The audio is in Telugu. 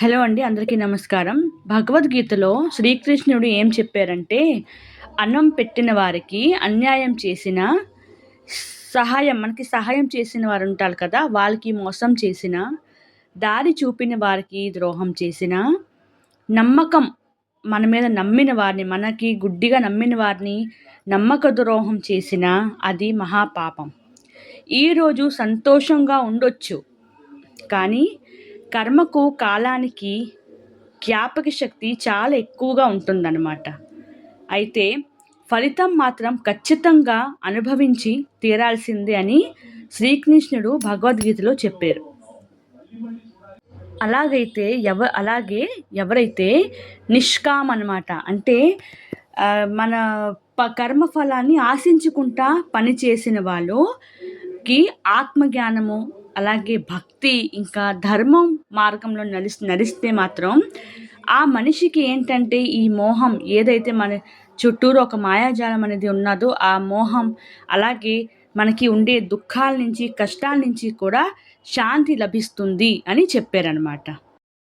హలో అండి. అందరికీ నమస్కారం. భగవద్గీతలో శ్రీకృష్ణుడు ఏం చెప్పారంటే, అన్నం పెట్టిన వారికి అన్యాయం చేసినా, మనకి సహాయం చేసిన వారుంటారు కదా! వాళ్ళకి మోసం చేసినా, దారి చూపిన వారికి ద్రోహం చేసినా, నమ్మకం మన మీద నమ్మిన వారిని, మనకి గుడ్డిగా నమ్మిన వారిని నమ్మక ద్రోహం చేసినా అది మహాపాపం. ఈరోజు సంతోషంగా ఉండొచ్చు. కానీ కర్మకు, కాలానికి జ్ఞాపక శక్తి చాలా ఎక్కువగా ఉంటుందన్నమాట. అయితే ఫలితం మాత్రం ఖచ్చితంగా అనుభవించి తీరాల్సిందే అని శ్రీకృష్ణుడు భగవద్గీతలో చెప్పారు. అలాగే ఎవరైతే నిష్కామనమాట అంటే మన కర్మఫలాన్ని ఆశించుకుంటా పనిచేసిన వాళ్ళకి ఆత్మజ్ఞానము, అలాగే భక్తి, ఇంకా ధర్మం మార్గంలో నడిస్తే మాత్రం ఆ మనిషికి ఏంటంటే ఈ మోహం ఏదైతే మన చుట్టూరు ఒక మాయాజాలం అనేది ఉన్నదో ఆ మోహం, అలాగే మనకి ఉండే దుఃఖాల నుంచి, కష్టాల నుంచి కూడా శాంతి లభిస్తుంది అని చెప్పారనమాట.